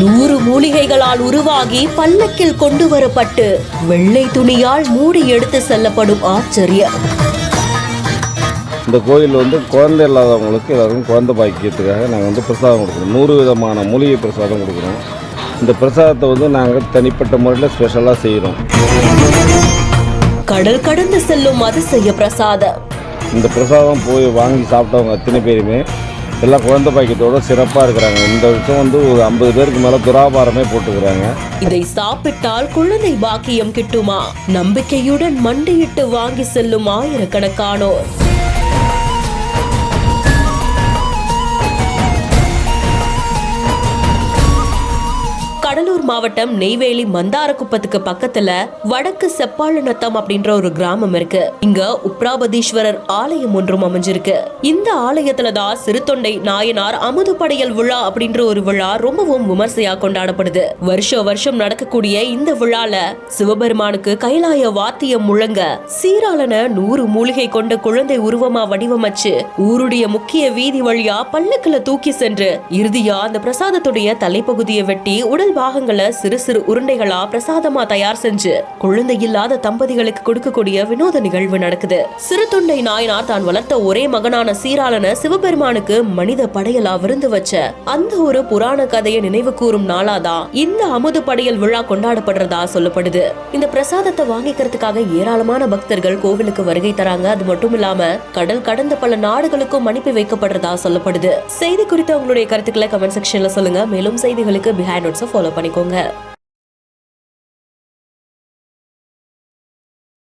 100 மூலிகைகளால் உருவாகி பல்லக்கில் கொண்டு வரப்பட்டு வெள்ளை துணியால் மூடி எடுத்து செல்லப்படும் ஆச்சரியம். இந்த கோயில் குழந்தை இல்லாதவங்களுக்கு எல்லாருக்கும் குழந்தை பாக்கியத்துக்காக நாங்கள் பிரசாதம் கொடுக்குறோம். 100 விதமான மூலிகை பிரசாதம் கொடுக்குறோம். இந்த பிரசாதத்தை நாங்கள் தனிப்பட்ட முறையில் ஸ்பெஷலாக செய்கிறோம். கடல் கடந்து செல்லும் அதிசய பிரசாதம். இந்த பிரசாதம் போய் வாங்கி சாப்பிட்டவங்க அத்தனை பேருமே எல்லாம் குழந்தை பாக்கியத்தோட சிறப்பாக இருக்கிறாங்க. இந்த வருஷம் ஒரு 50 பேருக்கு மேலே துராபாரமே போட்டுக்கிறாங்க. இதை சாப்பிட்டால் குழந்தை பாக்கியம் கிட்டுமா? நம்பிக்கையுடன் மண்டியிட்டு வாங்கி செல்லும் ஆயிரக்கணக்கானோர். கடலூர் மாவட்டம் நெய்வேலி மந்தாரக்குப்பத்துக்கு பக்கத்துல வடக்கு செப்பாளநத்தம் அப்படின்ற ஒரு கிராமம் இருக்கு. இங்க உப்ராபதீஸ்வரர் ஆலயம் ஒன்றும் அமைஞ்சிருக்கு. இந்த ஆலயத்துலதான் சிறுத்தொண்டை நாயனார் அமுது படையல் விழா அப்படின்ற ஒரு விழா ரொம்பவும் விமர்சையா கொண்டாடப்படுது. வருஷம் நடக்கக்கூடிய இந்த விழால சிவபெருமானுக்கு கைலாய வாத்தியம் முழங்க சீராளன 100 மூலிகை கொண்ட குழந்தை உருவமா வடிவமைச்சு ஊருடைய முக்கிய வீதி வழியா பல்லக்குல தூக்கி சென்று இறுதியா அந்த பிரசாதத்துடைய தலைப்பகுதியை வெட்டி உடல் பாகங்களை சிறு சிறு உருண்டைகளா பிரசாதமா தயார் செஞ்சு குழந்தை இல்லாத தம்பதிகளுக்கு கொடுக்கக்கூடிய வினோத நிகழ்வு நடக்குது. சிறுத்தொண்டை நாயனார் தான் வளர்த்த ஒரே மகனான சீராளன சிவபெருமானுக்கு மனித படையலா விருந்து வச்ச அந்த ஒரு புராண கதையை நினைவு கூறும் நாளாதான் இந்த அமுது படையல் விழா கொண்டாடப்படுறதா சொல்லப்படுது. இந்த பிரசாதத்தை வாங்கிக்கிறதுக்காக ஏராளமான பக்தர்கள் கோவிலுக்கு வருகை தராங்க. அது மட்டும் இல்லாம கடல் கடந்த பல நாடுகளுக்கும் அனுப்பி வைக்கப்படுறதா சொல்லப்படுது. செய்தி குறித்து உங்களுடைய கருத்துக்களை கமெண்ட் செக்ஷன்ல சொல்லுங்க. மேலும் செய்திகளுக்கு பிஹைண்ட் நோட்ஸ் ஃபாலோ பண்ணிக்கோங்க.